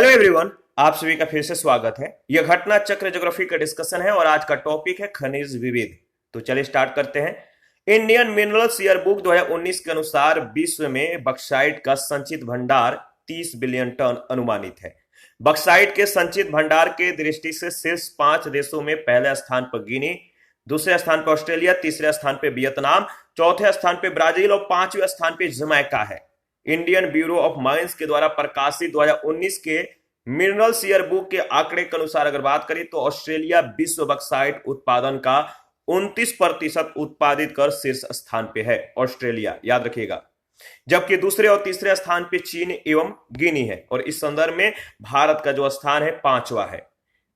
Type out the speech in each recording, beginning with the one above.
Hello everyone, आप सभी का फिर से स्वागत है। यह घटना चक्र ज्योग्राफी का डिस्कशन है और आज का टॉपिक है खनिज विविध। तो चलिए स्टार्ट करते हैं। इंडियन मिनरल्स ईयरबुक 2019 के अनुसार विश्व में बक्साइट का संचित भंडार 30 बिलियन टन अनुमानित है। बक्साइट के संचित भंडार के दृष्टि से शीर्ष 5 देशों में पहले स्थान पर गिनी, दूसरे स्थान पर ऑस्ट्रेलिया, तीसरे स्थान पर वियतनाम, चौथे स्थान पर ब्राजील और पांचवें स्थान पर जमैका है। इंडियन ब्यूरो ऑफ माइंस के द्वारा प्रकाशित 2019 के मिनरल्स ईयरबुक के आंकड़े के अनुसार अगर बात करें तो ऑस्ट्रेलिया विश्व बक्साइट उत्पादन का 29% उत्पादित कर शीर्ष स्थान पे है। ऑस्ट्रेलिया याद रखिएगा, जबकि दूसरे और तीसरे स्थान पे चीन एवं गिनी है और इस संदर्भ में भारत का जो स्थान है 5वां है।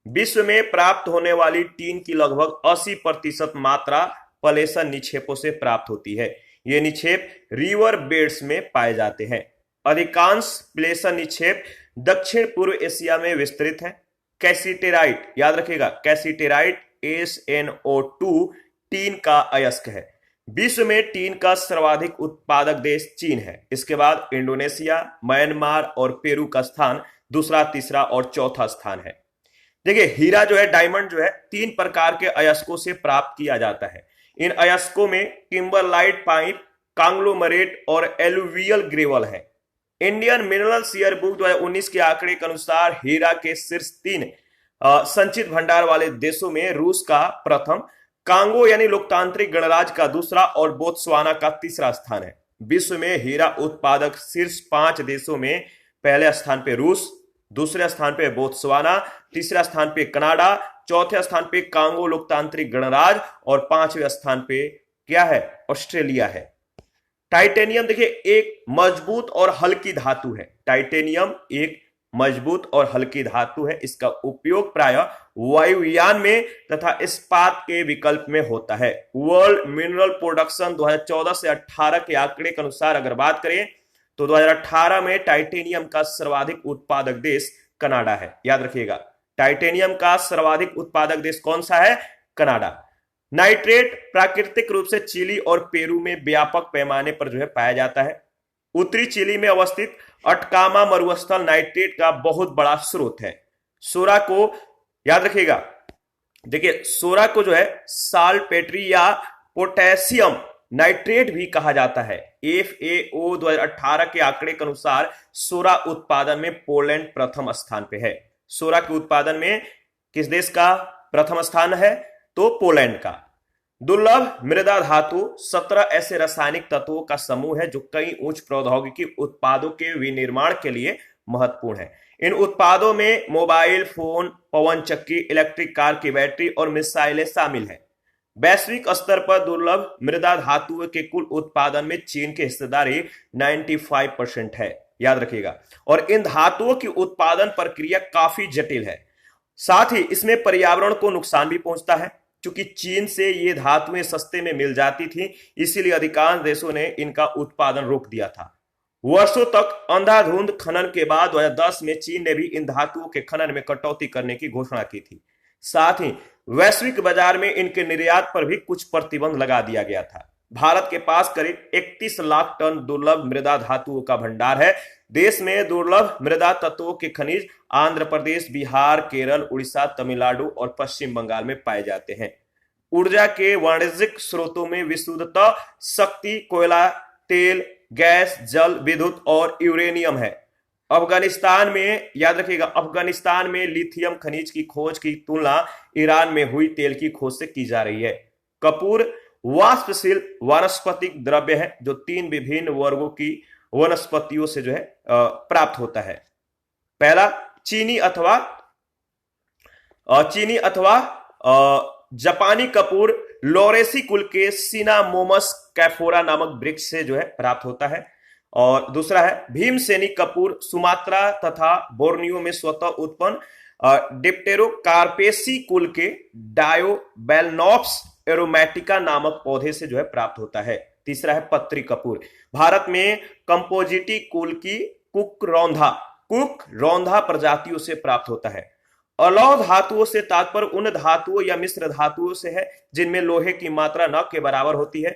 विश्व में प्राप्त होने वाली टीन की लगभग 80% मात्रा पलेसन निक्षेपों से प्राप्त होती है। ये निक्षेप रिवर बेड्स में पाए जाते हैं। अधिकांश प्लेसन निक्षेप दक्षिण पूर्व एशिया में विस्तृत है। कैसीटेराइट याद रखिएगा, कैसीटेराइट SnO2 टीन का अयस्क है। विश्व में टीन का सर्वाधिक उत्पादक देश चीन है। इसके बाद इंडोनेशिया, म्यांमार और पेरू का स्थान दूसरा, तीसरा और चौथा स्थान है। देखिए, हीरा जो है, डायमंड जो है, 3 प्रकार के अयस्कों से प्राप्त किया जाता है। इन अयस्कों में किम्बरलाइट पाइप, कांग्लोमरेट और एलुवियल ग्रेवल है। इंडियन मिनरल्स ईयरबुक 2019 के आंकड़े के अनुसार हीरा के शीर्ष 3 संचित भंडार वाले देशों में रूस का प्रथम, कांगो यानी लोकतांत्रिक गणराज्य का दूसरा और बोत्सवाना का तीसरा स्थान है। विश्व में हीरा उत्पादक शीर्ष 5 देशों में पहले स्थान पे रूस, दूसरे स्थान पे बोत्सवाना, तीसरे स्थान पे कनाडा, चौथे स्थान पे कांगो लोकतांत्रिक गणराज्य और 5वें स्थान पे क्या है? ऑस्ट्रेलिया है। टाइटेनियम देखिए एक मजबूत और हल्की धातु है। टाइटेनियम एक मजबूत और हल्की धातु है। इसका उपयोग प्रायः वायुयान में तथा इस्पात के विकल्प में होता है। वर्ल्ड मिनरल प्रोडक्शन 2014 से 18 के आंकड़े के अनुसार अगर बात करें तो 2018 में टाइटेनियम का सर्वाधिक उत्पादक देश कनाडा है। याद रखिएगा, टाइटेनियम का सर्वाधिक उत्पादक देश कौन सा है? कनाडा। नाइट्रेट प्राकृतिक रूप से चिली और पेरू में व्यापक पैमाने पर जो है पाया जाता है। उत्तरी चिली में अवस्थित अटकामा मरुस्थल नाइट्रेट का बहुत बड़ा स्रोत है। सोरा को याद रखिएगा, देखिए सोरा को जो है साल्पेट्री या पोटेशियम नाइट्रेट भी कहा जाता है। FAO 2018 के आंकड़े के अनुसार सोरा उत्पादन में पोलैंड प्रथम स्थान पे है। सोरा के उत्पादन में किस देश का प्रथम स्थान है? तो पोलैंड का। दुर्लभ मृदा धातु 17 ऐसे रासायनिक तत्वों का समूह है जो कई उच्च प्रौद्योगिकी उत्पादों के विनिर्माण के लिए महत्वपूर्ण है। इन उत्पादों में मोबाइल फोन, पवन चक्की, इलेक्ट्रिक कार की बैटरी और मिसाइलें शामिल हैं। वैश्विक स्तर पर दुर्लभ मृदा धातुओं के कुल उत्पादन में चीन की हिस्सेदारी 95% है। याद रखिएगा, और इन धातुओं की उत्पादन प्रक्रिया काफी जटिल है। साथ ही इसमें पर्यावरण को नुकसान भी पहुंचता है। क्योंकि चीन से ये धातुएं सस्ते में मिल जाती थी, इसीलिए अधिकांश देशों ने इनका उत्पादन रोक दिया था। वर्षों तक अंधाधुंध खनन के बाद 2010 में चीन ने भी इन धातुओं के खनन में कटौती करने की घोषणा की थी। साथ ही वैश्विक बाजार में इनके निर्यात पर भी कुछ प्रतिबंध लगा दिया गया था। भारत के पास करीब 31 लाख टन दुर्लभ मृदा धातुओं का भंडार है। देश में दुर्लभ मृदा तत्वों के खनिज आंध्र प्रदेश, बिहार, केरल, उड़ीसा, तमिलनाडु और पश्चिम बंगाल में पाए जाते हैं। ऊर्जा के वाणिज्यिक स्रोतों में विशुद्धता शक्ति, कोयला, तेल, गैस, जल विद्युत और यूरेनियम है। अफगानिस्तान में याद रखिएगा, अफगानिस्तान में लिथियम खनिज की खोज की तुलना ईरान में हुई तेल की खोज से की जा रही है। कपूर वाष्पशील वानस्पतिक द्रव्य है जो 3 विभिन्न वर्गों की वनस्पतियों से जो है प्राप्त होता है। पहला चीनी अथवा जापानी कपूर लोरेसी कुल के सिनामोमस कैफोरा नामक वृक्ष से जो है प्राप्त होता है। और दूसरा है भीमसेनी कपूर, सुमात्रा तथा बोर्नियो में स्वतः उत्पन्न डिप्टेरोकार्पेसी कुल के डायोबैलनॉप्स एरोमेटिका नामक पौधे से जो है प्राप्त होता है। तीसरा है पत्री कपूर, भारत में कंपोजिटी कुल की कुकरौंधा प्रजातियों से प्राप्त होता है। अलौह धातुओं से तात्पर्य उन धातुओं या मिश्र धातुओं से है जिनमें लोहे की मात्रा न के बराबर होती है।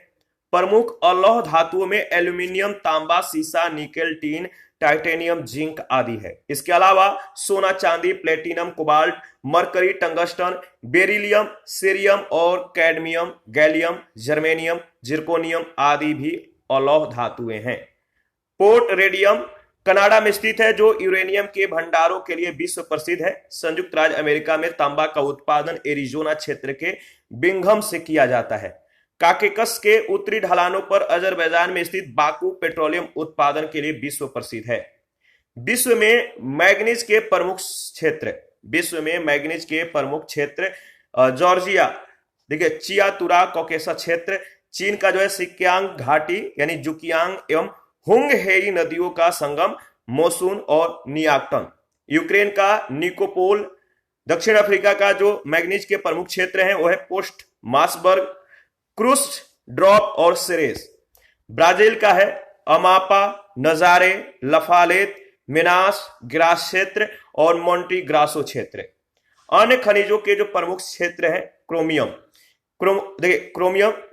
प्रमुख अलौह धातुओं में एल्यूमिनियम, तांबा, सीसा, निकेल, टीन, टाइटेनियम, जिंक आदि है। इसके अलावा सोना, चांदी, platinum, cobalt, mercury, tungsten, beryllium, cerium और कैडमियम, गैलियम, जर्मेनियम, जिरकोनियम आदि भी अलौह धातुएं हैं। पोर्ट रेडियम कनाडा में स्थित है, जो यूरेनियम के भंडारों के लिए विश्व प्रसिद्ध है। संयुक्त राज्य अमेरिका में तांबा का उत्पादन एरिजोना क्षेत्र के बिंघम से किया जाता है। काकेकस के उत्तरी ढलानों पर अजरबैजान में स्थित बाकू पेट्रोलियम उत्पादन के लिए विश्व प्रसिद्ध है। विश्व में मैग्नीज के प्रमुख क्षेत्र जॉर्जिया, देखिए चियातुरा कॉकेसस क्षेत्र, चीन का जो है सिक्यांग घाटी यानी जुकियांग एवं हुंगहेई नदियों का संगम मोसुन और नियाक्टन, यूक्रेन का निकोपोल, दक्षिण अफ्रीका का जो मैग्नीज के प्रमुख क्षेत्र हैं वो है पोस्ट मासबर्ग, क्रूस्ट ड्रॉप और सेरेस। ब्राजील का है अमापा, नजारे, लफालेत, मिनास ग्रास क्षेत्र और मोंटी ग्रासो क्षेत्र। अन्य खनिजों के जो प्रमुख क्षेत्र हैं क्रोमियम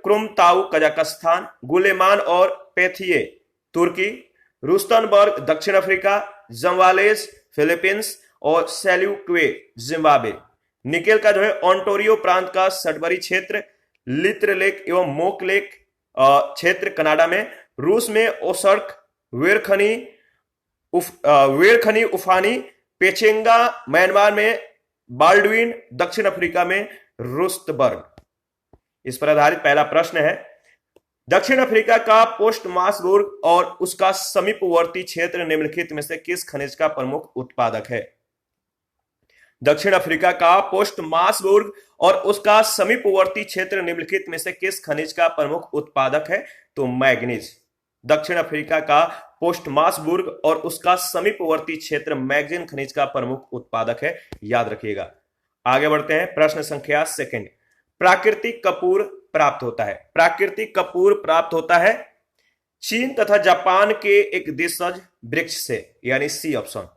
क्रोमताउ कजाकिस्तान, गुलेमान और पेथिये तुर्की, रुस्तनबर्ग दक्षिण अफ्रीका, जम्वालेस फिलीपींस और सेल्यूक्वे जिम्बाब्वे। निकेल का जो है ओंटारियो प्रांत का सडबरी क्षेत्र, लित्र लेक एवं मोक लेक क्षेत्र कनाडा में, रूस में ओसर्क, वेरखनी उफानी, पेचेंगा, म्यांमार में बाल्डविन, दक्षिण अफ्रीका में रुस्तबर्ग। इस पर आधारित पहला प्रश्न है, दक्षिण अफ्रीका का पोस्ट मासबुर्ग और उसका समीपवर्ती क्षेत्र निम्नलिखित में से किस खनिज का प्रमुख उत्पादक है? दक्षिण अफ्रीका का पोस्ट मासबुर्ग और उसका समीपवर्ती क्षेत्र निम्नलिखित में से किस खनिज का प्रमुख उत्पादक है? तो मैग्नीज। दक्षिण अफ्रीका का पोस्ट मासबुर्ग और उसका समीपवर्ती क्षेत्र मैग्नीज खनिज का प्रमुख उत्पादक है, याद रखिएगा। आगे बढ़ते हैं, प्रश्न संख्या सेकंड। प्राकृतिक कपूर प्राप्त होता है चीन तथा जापान के एक देशज वृक्ष से, यानी सी ऑप्शन।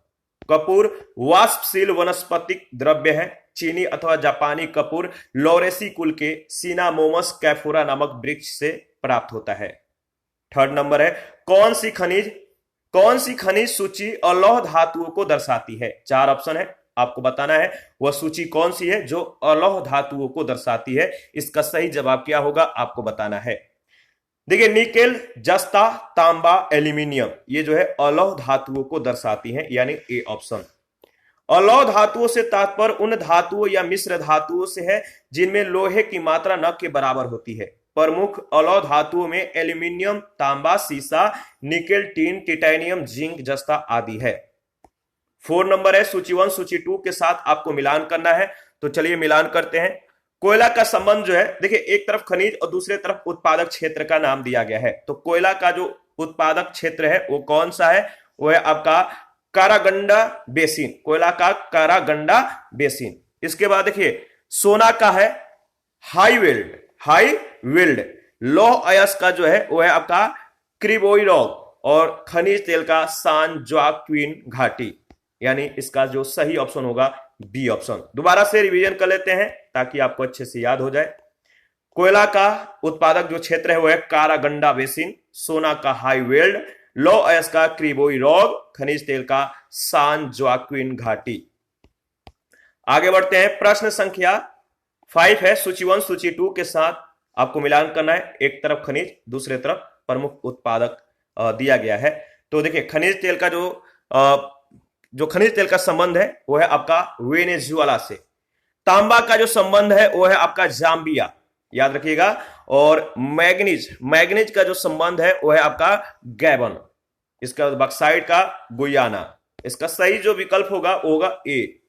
कपूर वाष्पशील वनस्पतिक द्रव्य है। चीनी अथवा जापानी कपूर लॉरेसी कुल के सिनामोमस कैफोरा नामक वृक्ष से प्राप्त होता है। थर्ड नंबर है, कौन सी खनिज सूची अलौह धातुओं को दर्शाती है? चार ऑप्शन है, आपको बताना है वह सूची कौन सी है जो अलौह धातुओं को दर्शाती है। इसका सही जवाब क्या होगा आपको बताना है। देखिए, निकेल, जस्ता, तांबा, एल्यूमिनियम, ये जो है अलौह धातुओं को दर्शाती हैं, यानी ए ऑप्शन। अलौह धातुओं से तात्पर्य उन धातुओं या मिश्र धातुओं से है जिनमें लोहे की मात्रा न के बराबर होती है। प्रमुख अलौह धातुओं में एल्यूमिनियम, तांबा, सीसा, निकेल, टीन, टाइटेनियम, जिंक, जस्ता आदि है। 4 नंबर है, सूची 1 सूची 2 के साथ आपको मिलान करना है। तो चलिए मिलान करते हैं। कोयला का संबंध जो है, देखिए एक तरफ खनिज और दूसरे तरफ उत्पादक क्षेत्र का नाम दिया गया है। तो कोयला का जो उत्पादक क्षेत्र है वो कौन सा है? वो है आपका कारागंडा बेसिन, कोयला का कारागंडा बेसिन। इसके बाद देखिए सोना का है हाई वेल्ड, लौह अयस्क का जो है वो है आपका क्रिबोइरॉग और खनिज तेल का सान जोक्विन घाटी, यानी इसका जो सही ऑप्शन होगा बी ऑप्शन। दोबारा से रिवीजन कर लेते हैं ताकि आपको अच्छे से याद हो जाए। कोयला का उत्पादक जो क्षेत्र है वो है कारागंडा बेसिन, सोना का हाई वेल्ड, लौह अयस्क का क्रिबोइरॉग, खनिज तेल का सान जोक्विन घाटी। आगे बढ़ते हैं, प्रश्न संख्या 5 है, सूची 1 सूची 2 के साथ आपको मिलान करना है। एक तरफ खनिज, दूसरे तरफ प्रमुख उत्पादक दिया गया है। तो देखिए खनिज तेल का जो खनिज तेल का संबंध है वो है आपका वेनेजुएला से। तांबा का जो संबंध है वो है आपका जाम्बिया, याद रखिएगा। और मैग्नीज का जो संबंध है वो है आपका गैबन। इसका बक्साइट का गुयाना। इसका सही जो विकल्प होगा वो होगा ए।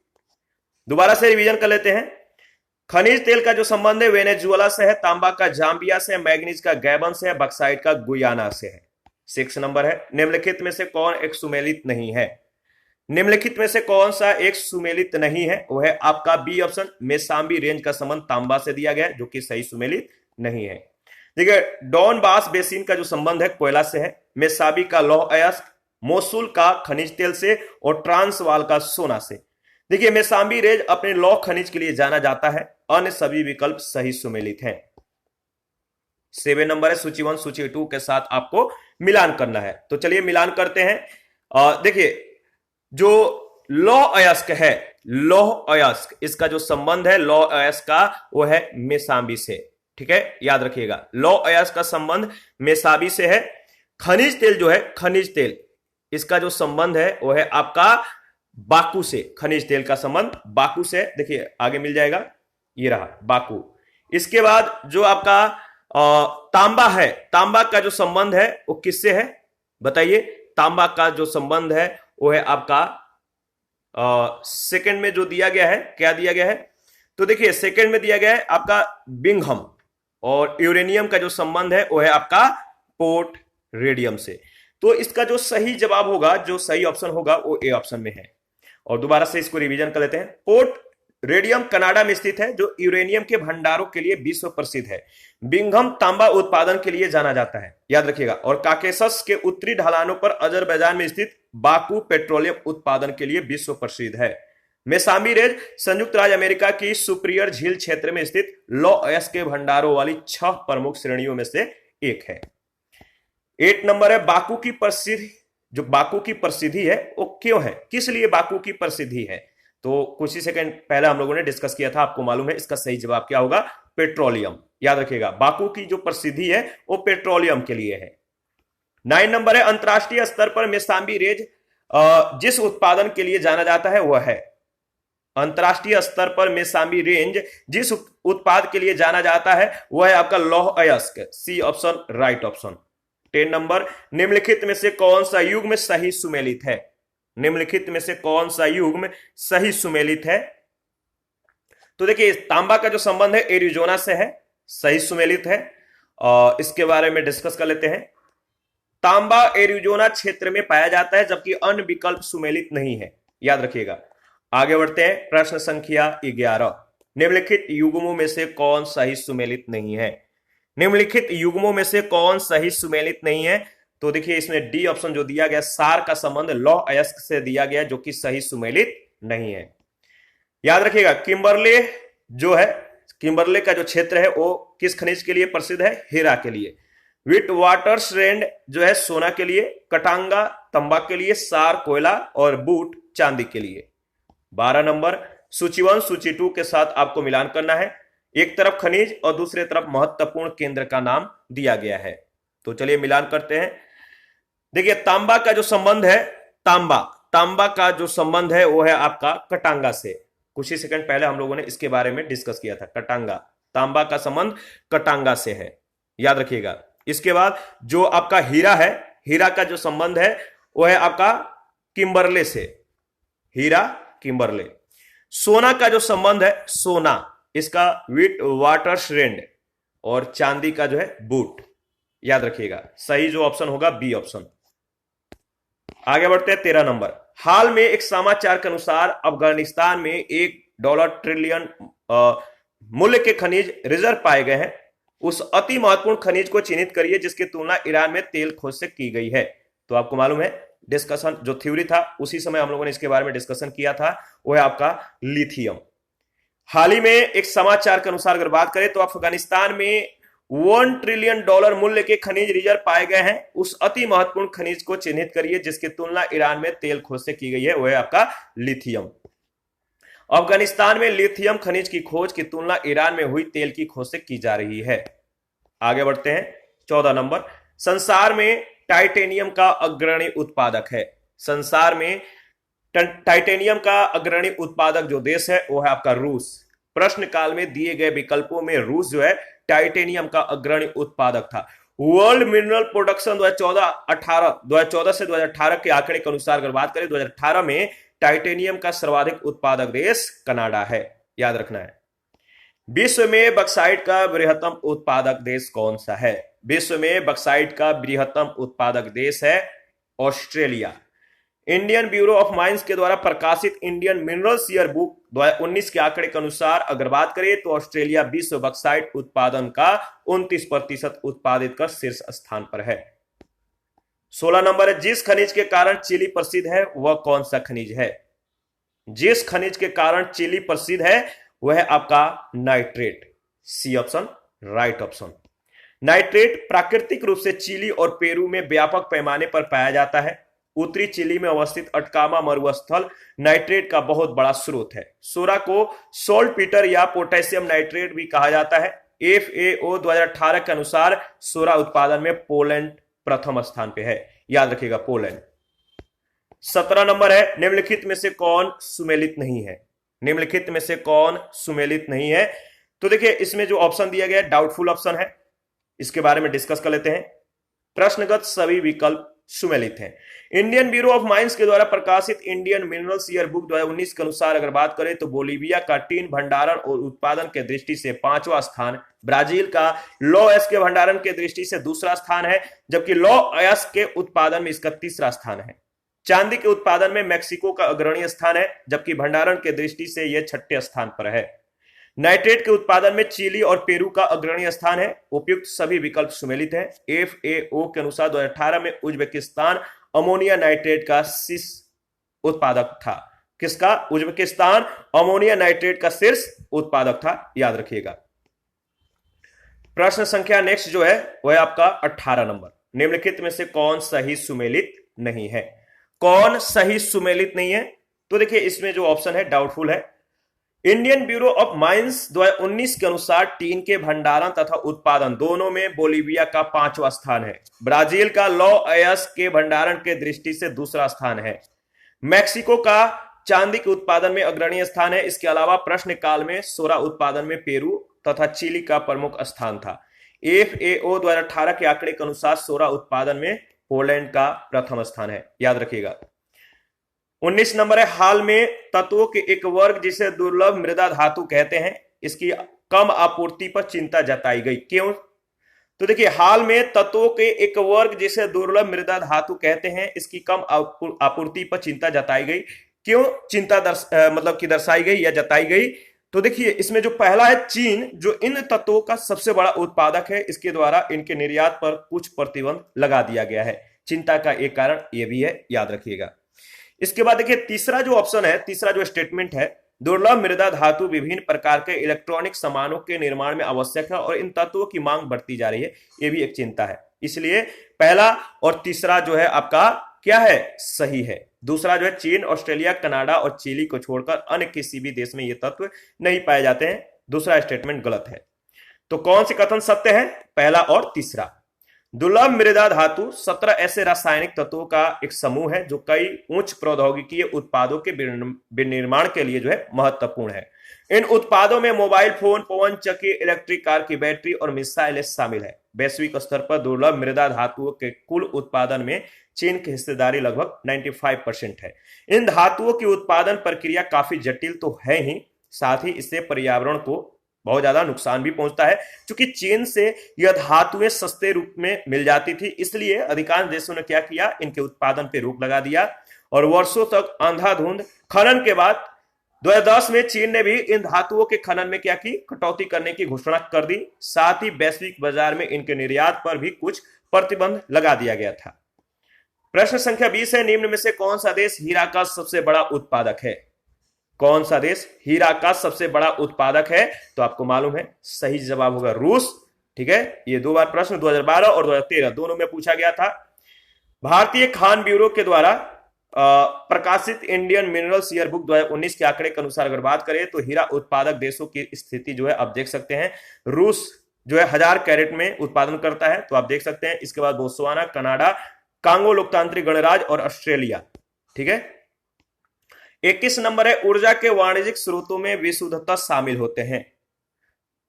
दोबारा से रिवीजन कर लेते हैं। खनिज तेल का जो संबंध है वेनेजुएला से है, तांबा का जाम्बिया से, मैग्नीज का गैबन से है, बक्साइट का गुयाना से है। 6 नंबर है, निम्नलिखित में से कौन एक सुमेलित नहीं है? निम्नलिखित में से कौन सा एक सुमेलित नहीं है? वो है आपका बी ऑप्शन, मेसाम्बी रेंज का संबंध तांबा से दिया गया है, जो कि सही सुमेलित नहीं है। देखिए डॉन बास बेसिन का जो संबंध है कोयला से है, मेसाबी का लौह अयस्क, मोसुल का खनिज तेल से और ट्रांसवाल का सोना से। देखिए मेसाम्बी रेंज अपने लौह खनिज के लिए जाना जाता है, अन्य सभी विकल्प सही सुमेलित हैं। 7 नंबर है, सूची 1 सूची 2 के साथ आपको मिलान करना है। तो चलिए मिलान करते हैं। देखिए, जो लौह अयस्क है, लौह अयस्क, इसका जो संबंध है लौह अयस्क का, वो है मेसाबी से। ठीक है, याद रखिएगा, लौह अयस्क का संबंध मेसाबी से है। खनिज तेल जो है, खनिज तेल, इसका जो संबंध है वो है आपका बाकू से। खनिज तेल का संबंध बाकू से, देखिए आगे मिल जाएगा, ये रहा बाकू। इसके बाद जो आपका तांबा है, तांबा का जो संबंध है वो किससे है बताइए? तांबा का जो संबंध है वो है आपका सेकंड में जो दिया गया है, क्या दिया गया है? तो देखिए सेकंड में दिया गया है आपका बिंघम, और यूरेनियम का जो संबंध है वो है आपका पोर्ट रेडियम से। तो इसका जो सही जवाब होगा, जो सही ऑप्शन होगा, वो ए ऑप्शन में है। और दोबारा से इसको रिवीजन कर लेते हैं। पोर्ट रेडियम कनाडा में स्थित है, जो यूरेनियम के भंडारों के लिए विश्व प्रसिद्ध है। बिंघम तांबा उत्पादन के लिए जाना जाता है, याद रखिएगा। और काकेशस के उत्तरी ढलानों पर अजरबैजान में स्थित बाकू पेट्रोलियम उत्पादन के लिए विश्व प्रसिद्ध है। मेसाबी रेज संयुक्त राज्य अमेरिका की सुपीरियर झील क्षेत्र में स्थित लौह अयस्क के भंडारों वाली 6 प्रमुख श्रेणियों में से एक है। 8 नंबर है, बाकू की प्रसिद्धि, जो बाकू की प्रसिद्धि है वो क्यों है, किस लिए बाकू की प्रसिद्धि है? तो कुछ ही सेकंड पहले हम लोगों ने डिस्कस किया था, आपको मालूम है इसका सही जवाब क्या होगा? पेट्रोलियम। याद रखिएगा, बाकू की जो प्रसिद्धि है वो पेट्रोलियम के लिए है। 9 नंबर है, अंतरराष्ट्रीय स्तर पर मेसाबी रेज जिस उत्पादन के लिए जाना जाता है वह है। अंतरराष्ट्रीय स्तर पर मेसाबी रेंज जिस उत्पाद के लिए जाना जाता है वह है आपका लौह अयस्क। C option right option. 10 number, निम्नलिखित में से कौन सा युग्म सही सुमेलित है? निम्नलिखित में से कौन सा युग्म सही सुमेलित है? तो देखिए, तांबा का जो संबंध है एरिजोना से है, सही सुमेलित है। इसके बारे में डिस्कस कर लेते हैं। तांबा एरिजोना क्षेत्र में पाया जाता है, जबकि अन्य विकल्प सुमेलित नहीं है, याद रखिएगा। आगे बढ़ते हैं, प्रश्न संख्या 11। निम्नलिखित युग्मों में से कौन सही सुमेलित नहीं है? निम्नलिखित युग्मों में से कौन सही सुमेलित नहीं है? तो देखिए, इसमें डी ऑप्शन जो दिया गया, सार का संबंध लौह अयस्क से दिया गया, जो कि सही सुमेलित नहीं है। याद रखिएगा, किम्बरले जो है, किम्बरले का जो क्षेत्र है वो किस खनिज के लिए प्रसिद्ध है? हीरा के लिए। विट वाटरसरैंड जो है सोना के लिए, कटांगा तंबा के लिए, सार कोयला, और बूट चांदी के लिए। 12 नंबर, सूची 1 सूची 2 के साथ आपको मिलान करना है। एक तरफ खनिज और दूसरे तरफ महत्वपूर्ण केंद्र का नाम दिया गया है। तो चलिए मिलान करते हैं। देखिए, तांबा का जो संबंध है, तांबा का जो संबंध है वो है आपका कटांगा से। कुछ ही सेकंड पहले हम लोगों ने इसके बारे में डिस्कस किया था। कटांगा, तांबा का संबंध कटांगा से है, याद रखिएगा। इसके बाद जो आपका हीरा है, हीरा का जो संबंध है वो है आपका किम्बरले से, हीरा किम्बरले। सोना का जो संबंध है, सोना, इसका विट वाटरसरैंड, और चांदी का जो है बूट, याद रखिएगा। सही जो ऑप्शन होगा बी ऑप्शन। आगे बढ़ते हैं 13 नंबर। हाल में एक समाचार के अनुसार अफगानिस्तान में $1 ट्रिलियन मूल्य के खनिज रिजर्व पाए गए हैं। उस अति महत्वपूर्ण खनिज को चिन्हित करिए जिसकी तुलना ईरान में तेल खोज से की गई है। तो आपको मालूम है, डिस्कशन जो थ्योरी था उसी समय हम लोगों ने इसके बारे में डिस्कशन किया था, वो है आपका लिथियम। हाल ही में एक समाचार के अनुसार अगर बात करें तो अफगानिस्तान में $1 ट्रिलियन मूल्य के खनिज रिजर्व पाए गए हैं। उस अति महत्वपूर्ण खनिज को चिन्हित करिए जिसकी तुलना ईरान में तेल खोज से की गई है, वह है आपका लिथियम। अफगानिस्तान में लिथियम खनिज की खोज की तुलना ईरान में हुई तेल की खोज से की जा रही है। आगे बढ़ते हैं 14 नंबर। संसार में टाइटेनियम का अग्रणी उत्पादक है। संसार में टाइटेनियम का अग्रणी उत्पादक जो देश है वो है आपका रूस। प्रश्न काल में दिए गए विकल्पों में रूस जो है टाइटेनियम का अग्रणी उत्पादक था। वर्ल्ड मिनरल प्रोडक्शन 2014 से 2018 के आंकड़े के अनुसार अगर बात करें 2018 में टाइटेनियम का सर्वाधिक उत्पादक देश कनाडा है, याद रखना है। विश्व में बक्साइट का बृहत्तम उत्पादक देश कौन सा है? विश्व में बक्साइट का बृहत्तम उत्पादक देश है Australia. Indian bureau of mines के द्वारा प्रकाशित इंडियन मिनरल्स ईयर बुक 2019 के आंकड़े के अनुसार अगर बात करें तो ऑस्ट्रेलिया विश्व बक्साइट उत्पादन का 29% उत्पादित कर शीर्ष स्थान पर है। 16 नंबर है, जिस खनिज के कारण चिली प्रसिद्ध है वह कौन सा खनिज है? जिस खनिज के कारण चिली प्रसिद्ध है वह है आपका nitrate. C option right option. Nitrate प्राकृतिक रूप से चिली और पेरू में व्यापक पैमाने पर पाया जाता है। उत्तरी चिली में अवस्थित अटकामा मरुस्थल नाइट्रेट का बहुत बड़ा स्रोत है। सोरा को सोल्ट पीटर या पोटेशियम नाइट्रेट भी कहा जाता है। FAO 2018 के अनुसार सोरा उत्पादन में पोलैंड प्रथम स्थान पे है, याद रखिएगा पोलैंड। 17 नंबर है, निम्नलिखित में से कौन सुमेलित नहीं है? निम्नलिखित में से कौन सुमेलित नहीं है? तो देखिए इसमें जो ऑप्शन दिया गया है डाउटफुल ऑप्शन है, इसके बारे में डिस्कस कर लेते हैं। प्रश्नगत सभी विकल्प सुमेलित हैं। इंडियन ब्यूरो ऑफ माइंस के द्वारा प्रकाशित इंडियन मिनरल्स ईयर बुक 2019 के अनुसार अगर बात करें तो बोलीविया का टीन भंडारण और उत्पादन के दृष्टि से 5वां स्थान, ब्राजील का लौ अयस्क के भंडारण के दृष्टि से दूसरा स्थान है, जबकि लौ अयस्क के उत्पादन में इसका तीसरा स्थान है। चांदी के उत्पादन में मेक्सिको का अग्रणी स्थान है, जबकि भंडारण के दृष्टि से यह 6ठे स्थान पर है। नाइट्रेट के उत्पादन में चिली और पेरू का अग्रणी स्थान है। उपयुक्त सभी विकल्प सुमेलित हैं। FAO के अनुसार 2018 में उज्बेकिस्तान अमोनिया नाइट्रेट का शीर्ष उत्पादक था। किसका? उज्बेकिस्तान अमोनिया नाइट्रेट का शीर्ष उत्पादक था, याद रखिएगा। प्रश्न संख्या नेक्स्ट जो है वह आपका 18 नंबर, निम्नलिखित में से कौन सही सुमेलित नहीं है? कौन सही सुमेलित नहीं है? तो देखिए इसमें जो ऑप्शन है डाउटफुल है। इंडियन ब्यूरो ऑफ माइंस 2019 के अनुसार टीन के भंडारण तथा उत्पादन दोनों में बोलीविया का 5वां स्थान है। ब्राजील का लौ अयस्क के भंडारण के दृष्टि से दूसरा स्थान है। मैक्सिको का चांदी के उत्पादन में अग्रणी स्थान है। इसके अलावा प्रश्न काल में सोरा उत्पादन में पेरू तथा चिली का प्रमुख स्थान था। FAO 2018 के आंकड़े के अनुसार सोरा उत्पादन में पोलैंड का प्रथम स्थान है, याद रखिएगा। 19 नंबर है, हाल में तत्वों के एक वर्ग जिसे दुर्लभ मृदा धातु कहते हैं, इसकी कम आपूर्ति पर चिंता जताई गई। क्यों? तो देखिए हाल में तत्वों के एक वर्ग जिसे दुर्लभ मृदा धातु कहते हैं, इसकी कम आपूर्ति पर चिंता जताई गई। क्यों चिंता मतलब कि दर्शाई गई या जताई गई? तो देखिए इसमें जो पहला है चीन, जो इन तत्वों का सबसे बड़ा उत्पादक है, इसके द्वारा इनके निर्यात पर कुछ प्रतिबंध लगा दिया गया है। चिंता का एक कारण यह भी है, याद रखिएगा। इसके बाद देखिए तीसरा जो ऑप्शन है, तीसरा जो स्टेटमेंट है, दुर्लभ मृदा धातु विभिन्न प्रकार के इलेक्ट्रॉनिक सामानों के निर्माण में आवश्यक है और इन तत्वों की मांग बढ़ती जा रही है, यह भी एक चिंता है। इसलिए पहला और तीसरा जो है आपका क्या है? सही है। दूसरा जो है चीन, ऑस्ट्रेलिया, कनाडा और चिली को छोड़कर अन्य किसी भी देश में ये तत्व नहीं पाए जाते हैं। दूसरा स्टेटमेंट गलत है। तो कौन से कथन सत्य है? पहला और तीसरा। दुर्लभ मृदा धातु 17 ऐसे रासायनिक तत्वों का एक समूह है जो कई उच्च प्रौद्योगिकीय उत्पादों के विनिर्माण के लिए जो है महत्वपूर्ण है। इन उत्पादों में मोबाइल फोन, पवन चक्की, इलेक्ट्रिक कार की बैटरी और मिसाइलें शामिल है। वैश्विक स्तर पर दुर्लभ मृदा धातुओं के कुल उत्पादन में चीन की हिस्सेदारी लगभग 95% है। इन धातुओं की उत्पादन प्रक्रिया काफी जटिल तो है ही, साथ ही इससे पर्यावरण को बहुत ज्यादा नुकसान भी पहुंचता है। क्योंकि चीन से यह धातुएं सस्ते रूप में मिल जाती थी, इसलिए अधिकांश देशों ने क्या किया? इनके उत्पादन पर रोक लगा दिया और वर्षों तक अंधाधुंध खनन के बाद 2010 में चीन ने भी इन धातुओं के खनन में क्या की? कटौती करने की घोषणा कर दी। साथ ही वैश्विक बाजार में इनके निर्यात पर भी कुछ प्रतिबंध लगा दिया गया था। प्रश्न संख्या 20 है, निम्न में से कौन सा देश हीरा का सबसे बड़ा उत्पादक है? कौन सा देश हीरा का सबसे बड़ा उत्पादक है? तो आपको मालूम है सही जवाब होगा रूस। ठीक है, ये दो बार प्रश्न 2012 और 2013 दोनों में पूछा गया था। भारतीय खान ब्यूरो के द्वारा प्रकाशित इंडियन मिनरल्स ईयर बुक 2019 के आंकड़े के अनुसार अगर बात करें तो हीरा उत्पादक देशों की स्थिति जो है आप देख सकते हैं। रूस जो है 1000 कैरेट में उत्पादन करता है, तो आप देख सकते हैं। इसके बाद बोत्सवाना, कनाडा, कांगो लोकतांत्रिक गणराज्य और ऑस्ट्रेलिया। ठीक है। 21 नंबर है, ऊर्जा के वाणिज्यिक स्रोतों में विशुद्धता शामिल होते हैं।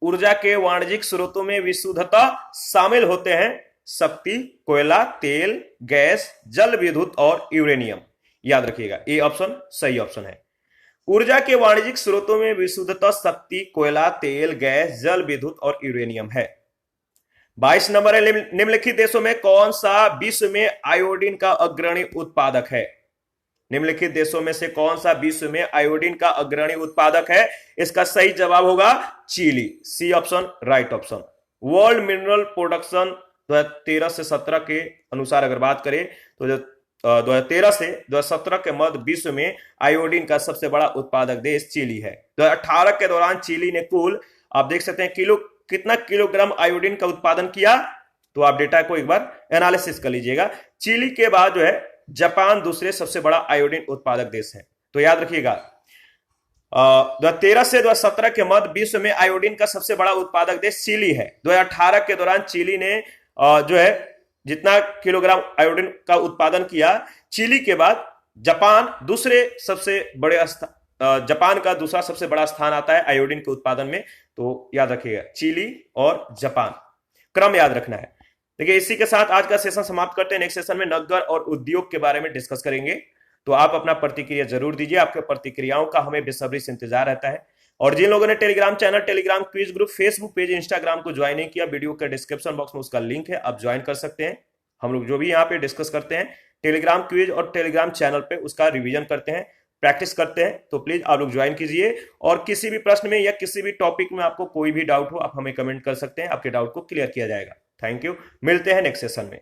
ऊर्जा के वाणिज्यिक स्रोतों में विशुद्धता शामिल होते हैं शक्ति, कोयला, तेल, गैस, जल विद्युत और यूरेनियम। याद रखिएगा, ये ऑप्शन सही ऑप्शन है। ऊर्जा के वाणिज्यिक स्रोतों में विशुद्धता शक्ति, कोयला, तेल, गैस, जल विद्युत और यूरेनियम है। 22 नंबर है, निम्नलिखित देशों में कौन सा विश्व में आयोडीन का अग्रणी उत्पादक है? निम्नलिखित देशों में से कौन सा विश्व में आयोडीन का अग्रणी उत्पादक है? इसका सही जवाब होगा Chile. C option right option. World mineral production 2013 से 17 के अनुसार अगर बात करें तो 2013 से 2017 के मध्य विश्व में आयोडीन का सबसे बड़ा उत्पादक देश चिली है। 2018 के दौरान चिली ने कुल आप देख सकते हैं कितना किलोग्राम आयोडीन का उत्पादन किया, तो आप डेटा को एक बार एनालिसिस कर लीजिएगा। चिली के बाद जो है जापान दूसरे सबसे बड़ा आयोडीन उत्पादक देश है। तो याद रखिएगा 2013 से 2017 के मध्य विश्व में आयोडीन का सबसे बड़ा उत्पादक देश चिली है। 2018 के दौरान चिली ने जो है जितना किलोग्राम आयोडीन का उत्पादन किया, चिली के बाद जापान जापान का दूसरा सबसे बड़ा स्थान आता है आयोडीन के उत्पादन में। तो याद रखिएगा चिली और जापान, क्रम याद रखना है। देखिए इसी के साथ आज का सेशन समाप्त करते हैं। नेक्स्ट सेशन में नगर और उद्योग के बारे में डिस्कस करेंगे। तो आप अपना प्रतिक्रिया जरूर दीजिए, आपके प्रतिक्रियाओं का हमें बेसब्री से इंतजार रहता है। और जिन लोगों ने Telegram channel, Telegram quiz group, Facebook page, Instagram को ज्वाइन नहीं किया, वीडियो के डिस्क्रिप्शन बॉक्स में उसका लिंक है, आप ज्वाइन कर सकते हैं। हम लोग जो भी यहाँ पे डिस्कस करते हैं टेलीग्राम क्विज और टेलीग्राम चैनल पे उसका रिवीजन करते हैं, प्रैक्टिस करते हैं। तो प्लीज आप लोग ज्वाइन कीजिए और किसी भी प्रश्न में या किसी भी टॉपिक में आपको कोई भी डाउट हो आप हमें कमेंट कर सकते हैं, आपके डाउट को क्लियर किया जाएगा। थैंक यू, मिलते हैं नेक्स्ट सेशन में।